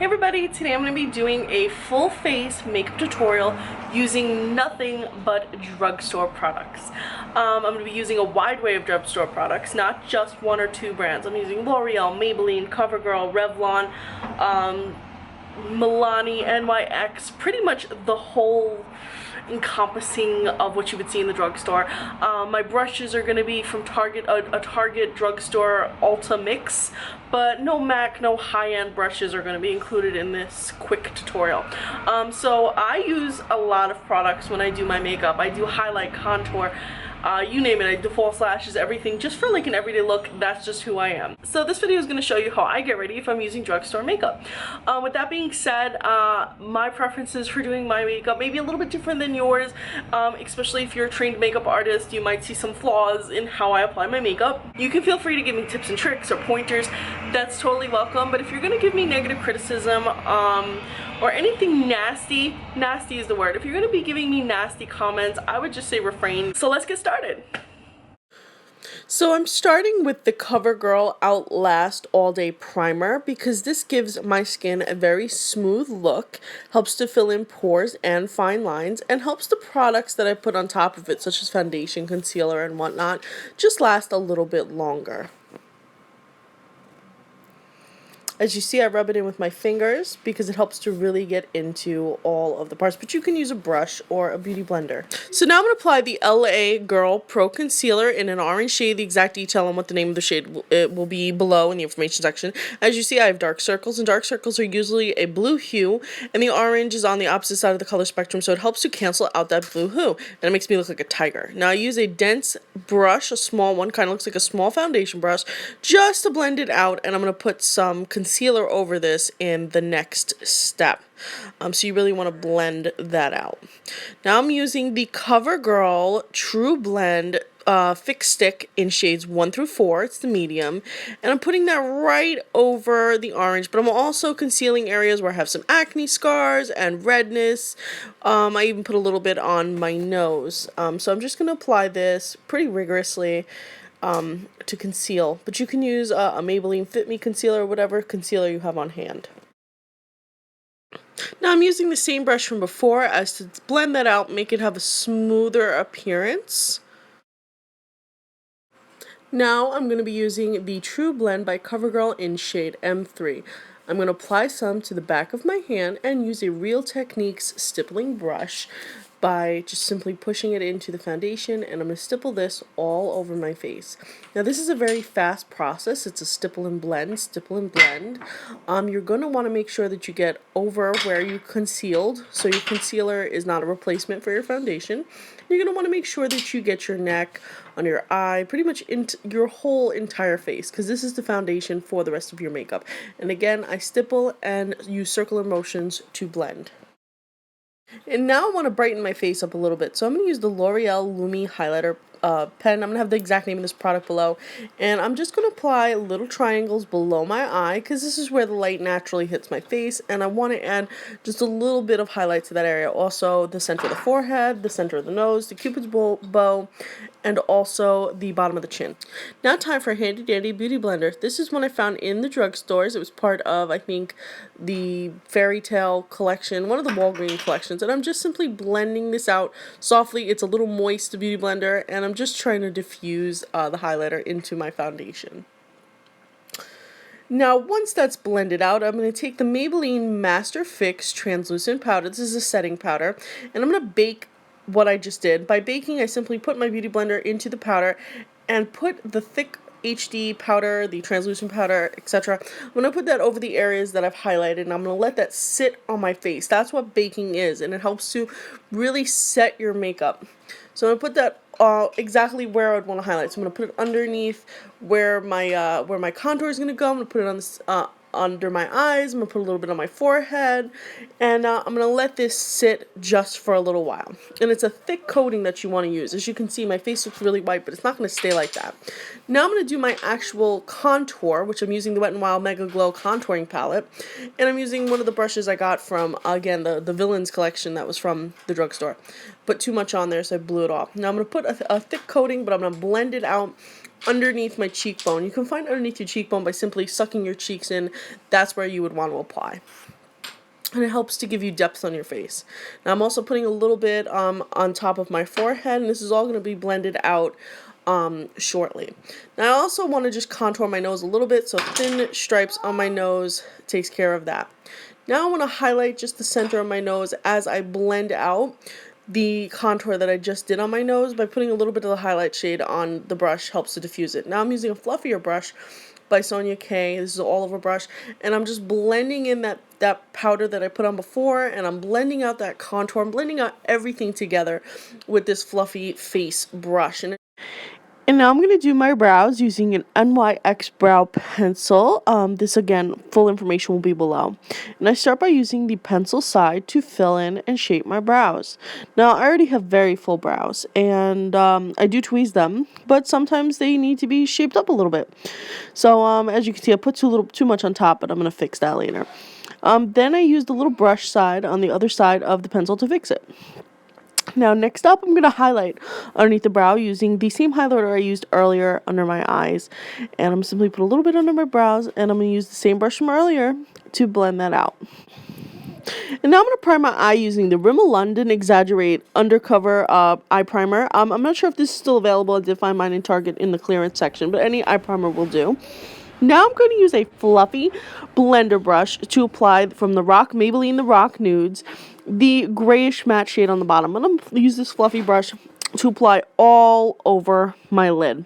Hey everybody, today I'm going to be doing a full face makeup tutorial using nothing but drugstore products. I'm going to be using a wide array of drugstore products, not just one or two brands. I'm using L'Oreal, Maybelline, Covergirl, Revlon, Milani, NYX, pretty much the whole encompassing of what you would see in the drugstore. My brushes are going to be from Target, a Target drugstore Ulta mix, but no MAC, no high-end brushes are going to be included in this quick tutorial. So I use a lot of products when I do my makeup. I do highlight, contour, you name it. I do false lashes, everything, just for like an everyday look. That's just who I am. So this video is going to show you how I get ready if I'm using drugstore makeup. With that being said, my preferences for doing my makeup may be a little bit different than yours, especially if you're a trained makeup artist. You might see some flaws in how I apply my makeup. You can feel free to give me tips and tricks or pointers. That's totally welcome. But if you're going to give me negative criticism, or anything nasty is the word. If you're going to be giving me nasty comments, I would just say refrain. So let's get started. So I'm starting with the Covergirl Outlast All Day Primer because this gives my skin a very smooth look, helps to fill in pores and fine lines, and helps the products that I put on top of it, such as foundation, concealer, and whatnot, just last a little bit longer. As you see, I rub it in with my fingers because it helps to really get into all of the parts, but you can use a brush or a beauty blender. So now I'm going to apply the LA Girl Pro Concealer in an orange shade. The exact detail on what the name of the shade it will be below in the information section. As you see, I have dark circles, and dark circles are usually a blue hue, and the orange is on the opposite side of the color spectrum, so it helps to cancel out that blue hue, and it makes me look like a tiger. Now I use a dense brush, a small one, kind of looks like a small foundation brush, just to blend it out, and I'm going to put some concealer over this in the next step. So you really want to blend that out. Now I'm using the Covergirl TruBlend Fixstick in shades 1 through 4. It's the medium, and I'm putting that right over the orange, but I'm also concealing areas where I have some acne scars and redness. I even put a little bit on my nose. So I'm just going to apply this pretty rigorously to conceal, but you can use a Maybelline Fit Me concealer or whatever concealer you have on hand. Now I'm using the same brush from before as to blend that out, make it have a smoother appearance. Now I'm going to be using the TruBlend by Covergirl in shade M3. I'm going to apply some to the back of my hand and use a Real Techniques stippling brush by just simply pushing it into the foundation, and I'm going to stipple this all over my face. Now this is a very fast process. It's a stipple and blend, stipple and blend. You're going to want to make sure that you get over where you concealed, so your concealer is not a replacement for your foundation. You're going to want to make sure that you get your neck, on your eye, pretty much into your whole entire face, because this is the foundation for the rest of your makeup. And again, I stipple and use circular motions to blend. And now I want to brighten my face up a little bit, so I'm going to use the L'Oreal Lumi Highlighter pen. I'm going to have the exact name of this product below, and I'm just going to apply little triangles below my eye because this is where the light naturally hits my face, and I want to add just a little bit of highlight to that area. Also the center of the forehead, the center of the nose, the cupid's bow, and also the bottom of the chin. Now time for a handy dandy beauty blender. This is one I found in the drugstores. It was part of, I think, the Fairy Tale collection, one of the Walgreens collections, and I'm just simply blending this out softly. It's a little moist, the beauty blender, and I'm just trying to diffuse the highlighter into my foundation. Now, once that's blended out, I'm going to take the Maybelline Master Fix Translucent Powder. This is a setting powder, and I'm going to bake what I just did. By baking, I simply put my beauty blender into the powder and put the thick HD powder, the translucent powder, etc. I'm going to put that over the areas that I've highlighted, and I'm going to let that sit on my face. That's what baking is, and it helps to really set your makeup. So I'm going to put that exactly where I would want to highlight. So I'm going to put it underneath where my contour is going to go. I'm going to put it on this under my eyes. I'm going to put a little bit on my forehead, and I'm going to let this sit just for a little while. And it's a thick coating that you want to use. As you can see, my face looks really white, but it's not going to stay like that. Now I'm going to do my actual contour, which I'm using the Wet n Wild Mega Glow contouring palette, and I'm using one of the brushes I got from, again, the Villains collection that was from the drugstore. Put too much on there, so I blew it off. Now I'm going to put a thick coating, but I'm going to blend it out underneath my cheekbone. You can find underneath your cheekbone by simply sucking your cheeks in. That's where you would want to apply. And it helps to give you depth on your face. Now I'm also putting a little bit on top of my forehead, and this is all going to be blended out shortly. Now I also want to just contour my nose a little bit, so thin stripes on my nose takes care of that. Now I want to highlight just the center of my nose as I blend out the contour that I just did on my nose by putting a little bit of the highlight shade on the brush. Helps to diffuse it. Now I'm using a fluffier brush by Sonia K. This is an all over brush, and I'm just blending in that powder that I put on before, and I'm blending out that contour. I'm blending out everything together with this fluffy face brush. And now I'm going to do my brows using an NYX brow pencil. This again, full information will be below. And I start by using the pencil side to fill in and shape my brows. Now I already have very full brows, and I do tweeze them, but sometimes they need to be shaped up a little bit. So as you can see, I put too much on top, but I'm going to fix that later. Then I use the little brush side on the other side of the pencil to fix it. Now next up, I'm going to highlight underneath the brow using the same highlighter I used earlier under my eyes. And I'm simply put a little bit under my brows, and I'm going to use the same brush from earlier to blend that out. And now I'm going to prime my eye using the Rimmel London Exaggerate Undercover Eye Primer. I'm not sure if this is still available. I did find mine in Target in the clearance section, but any eye primer will do. Now I'm going to use a fluffy blender brush to apply from the Maybelline The Rock Nudes, the grayish matte shade on the bottom. I'm going to use this fluffy brush to apply all over my lid.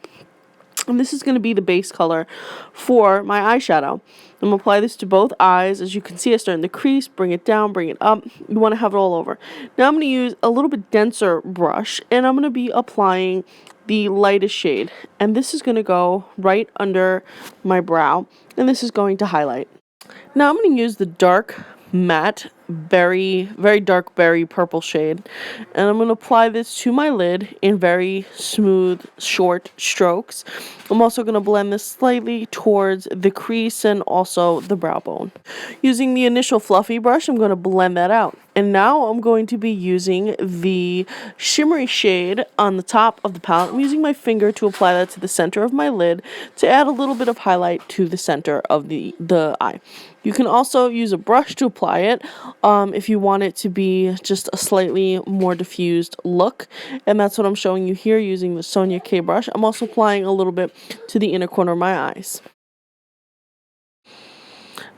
And this is going to be the base color for my eyeshadow. I'm going to apply this to both eyes. As you can see, I start in the crease, bring it down, bring it up. You want to have it all over. Now I'm going to use a little bit denser brush, and I'm going to be applying the lightest shade. And this is going to go right under my brow, and this is going to highlight. Now I'm going to use the dark matte very dark berry purple shade, and I'm going to apply this to my lid in very smooth short strokes. I'm also going to blend this slightly towards the crease and also the brow bone. Using the initial fluffy brush, I'm going to blend that out. And now I'm going to be using the shimmery shade on the top of the palette. I'm using my finger to apply that to the center of my lid to add a little bit of highlight to the center of the eye. You can also use a brush to apply it if you want it to be just a slightly more diffused look. And that's what I'm showing you here using the Sonia K brush. I'm also applying a little bit to the inner corner of my eyes.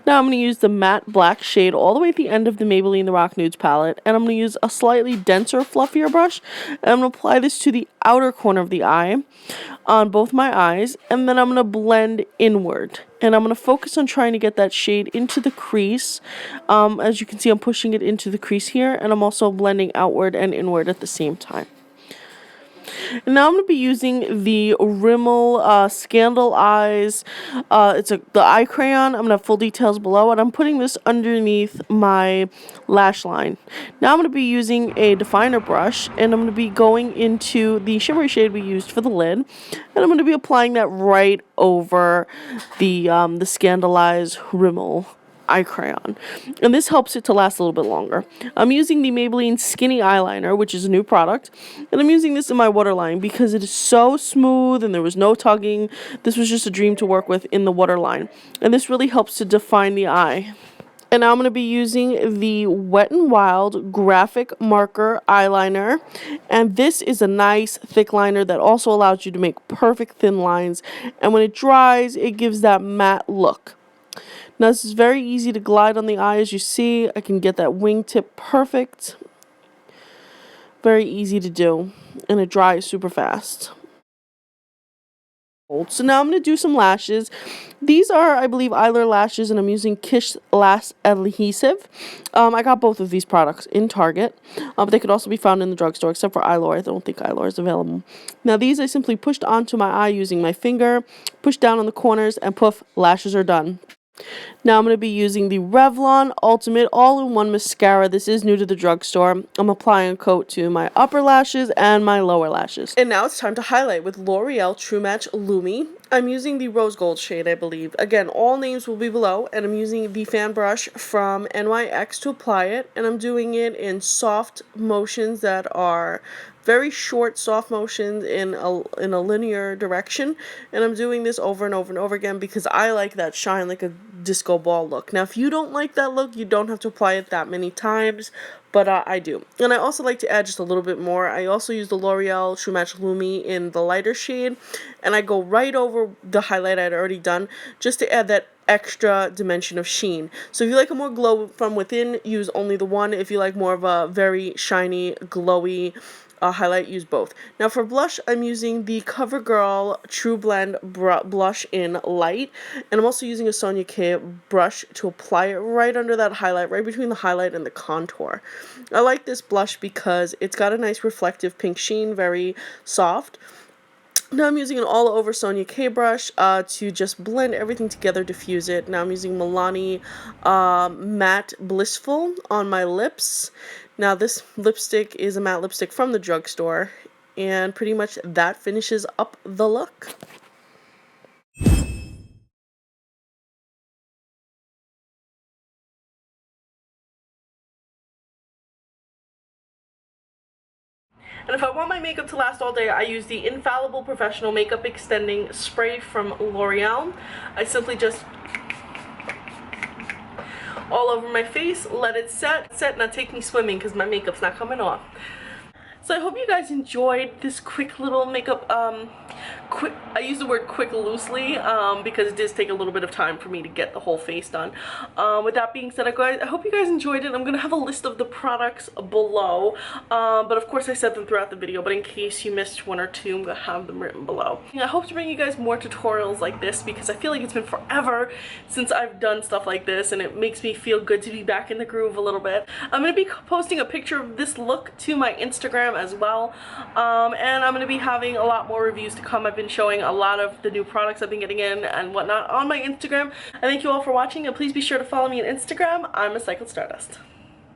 Now I'm going to use the matte black shade all the way at the end of the Maybelline The Rock Nudes palette, and I'm going to use a slightly denser, fluffier brush, and I'm going to apply this to the outer corner of the eye on both my eyes, and then I'm going to blend inward, and I'm going to focus on trying to get that shade into the crease. As you can see, I'm pushing it into the crease here, and I'm also blending outward and inward at the same time. And now I'm going to be using the Rimmel Scandal Eyes. It's the eye crayon. I'm going to have full details below, and I'm putting this underneath my lash line. Now I'm going to be using a definer brush, and I'm going to be going into the shimmery shade we used for the lid, and I'm going to be applying that right over the Scandal Eyes Rimmel eye crayon, and this helps it to last a little bit longer. I'm using the Maybelline Skinny Eyeliner, which is a new product, and I'm using this in my waterline because it is so smooth and there was no tugging. This was just a dream to work with in the waterline, and this really helps to define the eye. And now I'm going to be using the Wet n Wild Graphic Marker Eyeliner, and this is a nice thick liner that also allows you to make perfect thin lines, and when it dries, it gives that matte look. Now this is very easy to glide on the eye. As you see, I can get that wingtip perfect. Very easy to do, and it dries super fast. So now I'm going to do some lashes. These are, I believe, Eyeliner lashes, and I'm using Kish Lash Adhesive. I got both of these products in Target, but they could also be found in the drugstore, except for Eyeliner. I don't think Eyeliner is available. Now these I simply pushed onto my eye using my finger, push down on the corners, and poof, lashes are done. Now I'm going to be using the Revlon Ultimate All-in-One Mascara. This is new to the drugstore. I'm applying a coat to my upper lashes and my lower lashes. And now it's time to highlight with L'Oreal True Match Lumi. I'm using the rose gold shade, I believe. Again, all names will be below, and I'm using the fan brush from NYX to apply it, and I'm doing it in soft motions that are very short soft motions in a linear direction, and I'm doing this over and over and over again because I like that shine like a disco ball look. Now if you don't like that look, you don't have to apply it that many times, but I do. And I also like to add just a little bit more. I also use the L'Oreal True Match Lumi in the lighter shade, and I go right over the highlight I'd already done just to add that extra dimension of sheen. So if you like a more glow from within, use only the one. If you like more of a very shiny, glowy highlight, use both. Now for blush, I'm using the CoverGirl TruBlend blush in light, and I'm also using a Sonia K brush to apply it right under that highlight, right between the highlight and the contour. I like this blush because it's got a nice reflective pink sheen, very soft. Now I'm using an all-over Sonia K brush to just blend everything together, diffuse it. Now I'm using Milani Matte Blissful on my lips. Now this lipstick is a matte lipstick from the drugstore, and pretty much that finishes up the look. And if I want my makeup to last all day, I use the Infallible Professional Makeup Extending Spray from L'Oreal. I simply just all over my face, let it set, now take me swimming because my makeup's not coming off. So I hope you guys enjoyed this quick little makeup, I use the word quick loosely because it does take a little bit of time for me to get the whole face done. With that being said, I hope you guys enjoyed it. I'm going to have a list of the products below, but of course I said them throughout the video, but in case you missed one or two, I'm going to have them written below. I hope to bring you guys more tutorials like this because I feel like it's been forever since I've done stuff like this, and it makes me feel good to be back in the groove a little bit. I'm going to be posting a picture of this look to my Instagram as well, and I'm going to be having a lot more reviews to come. I've been showing a lot of the new products I've been getting in and whatnot on my Instagram. I thank you all for watching, and please be sure to follow me on Instagram. I'm a Cycled Stardust.